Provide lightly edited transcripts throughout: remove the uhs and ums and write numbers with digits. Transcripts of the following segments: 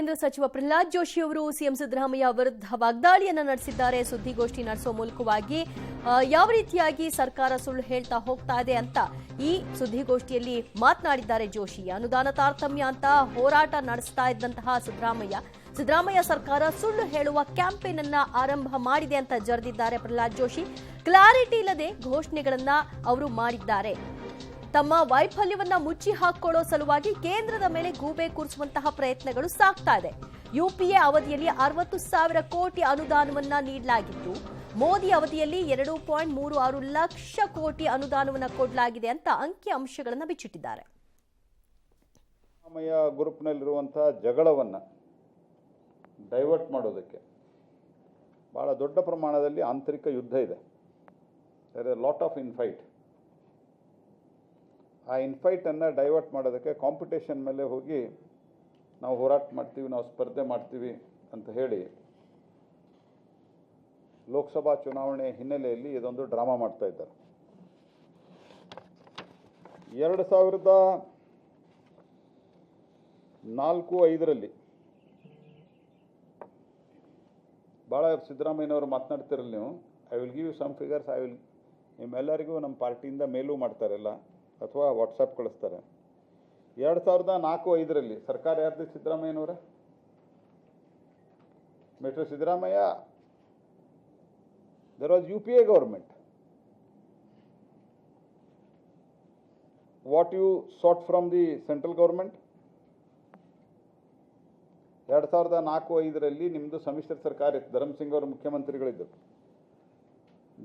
ಕೇಂದ್ರ ಸಚಿವ ಪ್ರಹ್ಲಾದ್ ಜೋಶಿ ಅವರು ಸಿಎಂ ಸಿದ್ದರಾಮಯ್ಯ ವಿರುದ್ಧ ವಾಗ್ದಾಳಿಯನ್ನ ನಡೆಸಿದ್ದಾರೆ. ಸುದ್ದಿಗೋಷ್ಠಿ ನಡೆಸೋ ಮೂಲಕವಾಗಿ ಯಾವ ರೀತಿಯಾಗಿ ಸರ್ಕಾರ ಸುಳ್ಳು ಹೇಳ್ತಾ ಹೋಗ್ತಾ ಇದೆ ಅಂತ ಈ ಸುದ್ದಿಗೋಷ್ಠಿಯಲ್ಲಿ ಮಾತನಾಡಿದ್ದಾರೆ ಜೋಶಿ. ಅನುದಾನ ತಾರತಮ್ಯ ಅಂತ ಹೋರಾಟ ನಡೆಸ್ತಾ ಇದ್ದಂತಹ ಸಿದ್ದರಾಮಯ್ಯ ಸರ್ಕಾರ ಸುಳ್ಳು ಹೇಳುವ ಕ್ಯಾಂಪೇನ್ ಅನ್ನ ಆರಂಭ ಮಾಡಿದೆ ಅಂತ ಜರೆದಿದ್ದಾರೆ ಪ್ರಹ್ಲಾದ್ ಜೋಶಿ. ಕ್ಲಾರಿಟಿ ಇಲ್ಲದೆ ಘೋಷಣೆಗಳನ್ನ ಅವರು ಮಾಡಿದ್ದಾರೆ. ತಮ್ಮ ವೈಫಲ್ಯವನ್ನ ಮುಚ್ಚಿ ಹಾಕೊಳ್ಳೋ ಸಲುವಾಗಿ ಕೇಂದ್ರದ ಮೇಲೆ ಗೂಬೆ ಕೂರಿಸುವಂತಹ ಪ್ರಯತ್ನಗಳು ಸಾಗ್ತಾ ಇದೆ. ಯುಪಿಎ ಅವಧಿಯಲ್ಲಿ 60,000 ಕೋಟಿ ಅನುದಾನವನ್ನ ನೀಡಲಾಗಿತ್ತು. ಮೋದಿ ಅವಧಿಯಲ್ಲಿ 2.36 ಲಕ್ಷ ಕೋಟಿ ಅನುದಾನವನ್ನ ಕೊಡಲಾಗಿದೆ ಅಂತ ಅಂಕಿ ಅಂಶಗಳನ್ನು ಬಿಚ್ಚಿಟ್ಟಿದ್ದಾರೆ. ಸಿದ್ದರಾಮಯ್ಯ ಗ್ರೂಪ್ನಲ್ಲಿರುವಂತಹ ಜಗಳವನ್ನ ಡೈವರ್ಟ್ ಮಾಡೋದಕ್ಕೆ ಬಹಳ ದೊಡ್ಡ ಪ್ರಮಾಣದಲ್ಲಿ ಆಂತರಿಕ ಯುದ್ಧ ಇದೆ. There is lot of infight. ಆ ಇನ್ಫೈಟನ್ನು ಡೈವರ್ಟ್ ಮಾಡೋದಕ್ಕೆ ಕಾಂಪಿಟೇಷನ್ ಮೇಲೆ ಹೋಗಿ ನಾವು ಹೋರಾಟ ಮಾಡ್ತೀವಿ, ನಾವು ಸ್ಪರ್ಧೆ ಮಾಡ್ತೀವಿ ಅಂತ ಹೇಳಿ ಲೋಕಸಭಾ ಚುನಾವಣೆ ಹಿನ್ನೆಲೆಯಲ್ಲಿ ಇದೊಂದು ಡ್ರಾಮಾ ಮಾಡ್ತಾ ಇದ್ದಾರೆ. 2004-05ರಲ್ಲಿ ಭಾಳ ಸಿದ್ದರಾಮಯ್ಯನವರು ಮಾತನಾಡ್ತಿರಲ್ಲ ನೀವು. I will give you some figures. ನಿಮ್ಮೆಲ್ಲರಿಗೂ ನಮ್ಮ ಪಾರ್ಟಿಯಿಂದ ಮೇಲೂ ಮಾಡ್ತಾರಲ್ಲ ಅಥವಾ ವಾಟ್ಸಪ್ ಕಳಿಸ್ತಾರೆ. 2004-05ರಲ್ಲಿ ಸರ್ಕಾರ ಯಾರ್ದು? ಸಿದ್ದರಾಮಯ್ಯನವರ. Mister Siddaramaiah, there was UPA government. What you sought from the central government? 2004-05ರಲ್ಲಿ ನಿಮ್ಮದು ಸಮ್ಮಿಶ್ರ ಸರ್ಕಾರ ಇತ್ತು. ಧರ್ಮಸಿಂಗ್ ಅವರು ಮುಖ್ಯಮಂತ್ರಿಗಳಿದ್ದರು.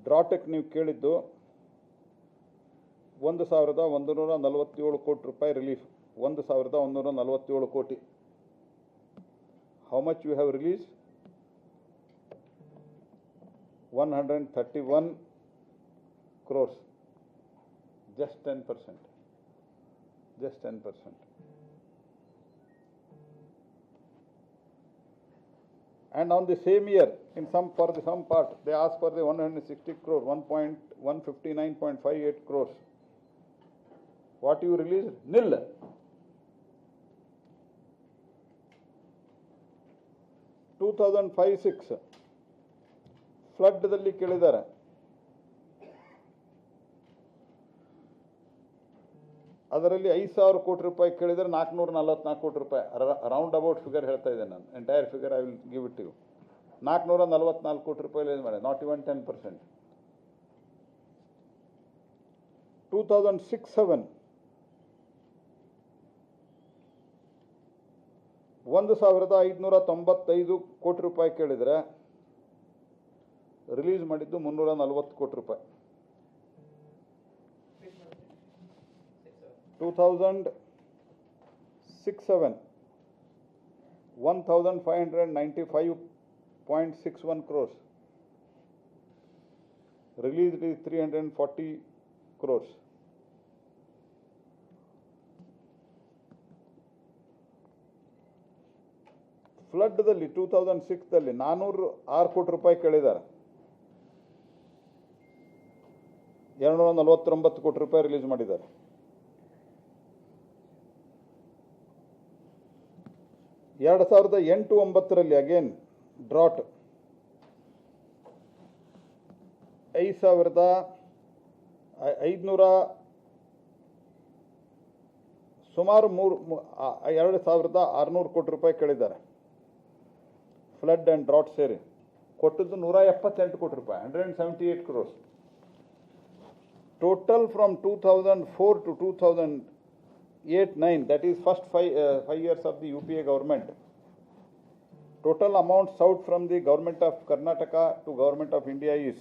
ಡ್ರಾಟೆಕ್ ನೀವು ಕೇಳಿದ್ದು 1,147 ಕೋಟಿ ರೂಪಾಯಿ ರಿಲೀಫ್. 1,147 ಕೋಟಿ. How much you have release? 131 crores. Just 10%. Just 10%. And on the same year, for some part, they asked for the 160 crore, 159.58 crores. What you released? Nil. 2005-06 ಫ್ಲಡ್ದಲ್ಲಿ ಕೇಳಿದ್ದಾರೆ. ಅದರಲ್ಲಿ 5,000 ಕೋಟಿ ರೂಪಾಯಿ ಕೇಳಿದರೆ 444 ಕೋಟಿ ರೂಪಾಯಿ. ರೌಂಡ್ ಅಬೌಟ್ ಫಿಗರ್ ಹೇಳ್ತಾ ಇದ್ದೇನೆ ನಾನು. Entire figure I will give it you. 444 ಕೋಟಿ ರೂಪಾಯಿ ರಿಲೀಸ್ ಮಾಡಿ. Not even 10%. 2006-07 1,595 ಕೋಟಿ ರೂಪಾಯಿ ಕೇಳಿದರೆ ರಿಲೀಸ್ ಮಾಡಿದ್ದು 340 ಕೋಟಿ ರೂಪಾಯಿ. 2006-07 1,595.61 crores. Released is 340 crores. ಫ್ಲಡ್ದಲ್ಲಿ 2006ದಲ್ಲಿ 406 ಕೋಟಿ ರೂಪಾಯಿ ಕೇಳಿದ್ದಾರೆ. 249 ಕೋಟಿ ರೂಪಾಯಿ ರಿಲೀಸ್ ಮಾಡಿದ್ದಾರೆ. 2008-09ರಲ್ಲಿ ಅಗೇನ್ ಡ್ರಾಟ್ 5,500 ಸುಮಾರು 2,600 ಕೋಟಿ ರೂಪಾಯಿ ಕೇಳಿದ್ದಾರೆ. ಫ್ಲಡ್ ಆ್ಯಂಡ್ ಡ್ರಾಟ್ ಸೇರಿ ಕೊಟ್ಟದ್ದು 178 ಕೋಟಿ ರೂಪಾಯಿ, 178 crores. Total from 2004 to 2008-09, that is first 5 years of the UPA government, total amount sought from the government of Karnataka to government of India is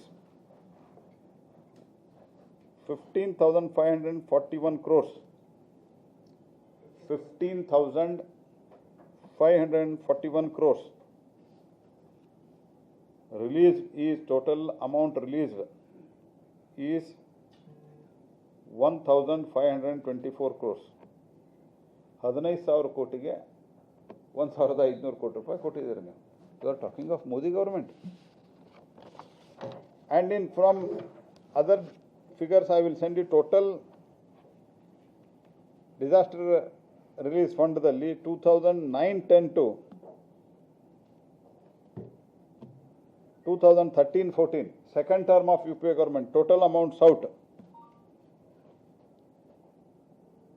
15,541 crores. 15,541 crores. Release is total amount released is 1,524 crores. 15,000 ಕೋಟಿಗೆ 1,500 ಕೋಟಿ ರೂಪಾಯಿ ಕೊಟ್ಟಿದ್ದೀರಿ ನೀವು. You are talking of Modi government. And from other figures I will send you total disaster release ಫಂಡ್ದಲ್ಲಿ 2009-10 to 2013-14, second term of UPA government, total amounts out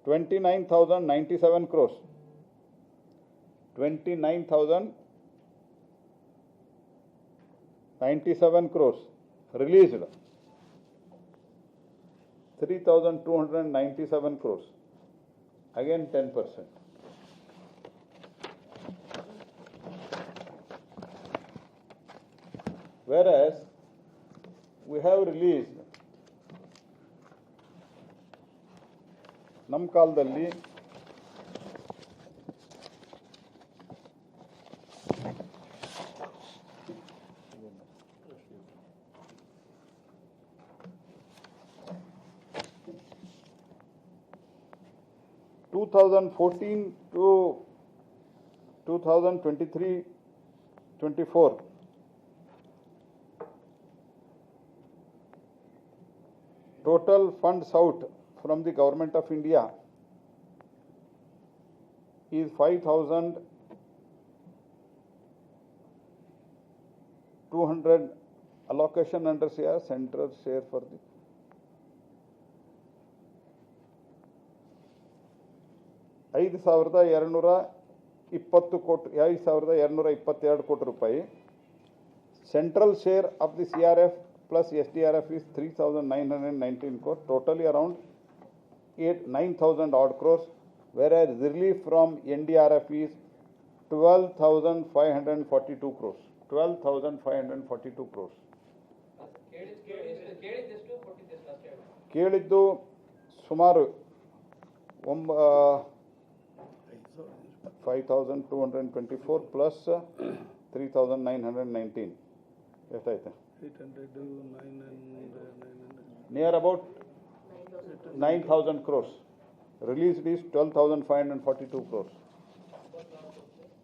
29,097 crores. 29,097 crores released. 3,297 crores. Again 10%. Whereas we have released ನಮ್ಮ ಕಾಲದಲ್ಲಿ two 2014 to 2023-24 total funds out from the Government of India is 5,200 allocation under share, central share for the 5,220 ಕೋಟಿ 5,222 ಕೋಟಿ ರೂಪಾಯಿ. Central share of the CRF plus SDRF is 3,919 crores, totally around 9,000 odd crores, whereas relief from NDRF is 12,542 crores. 12,542 crores. ಕೇಳಿದ್ದು ಸುಮಾರು 5,224 plus 3,919 ಎಷ್ಟಾಯ್ತು? 800, 900. Near about 9,000 crores. Released is 12,542 crores.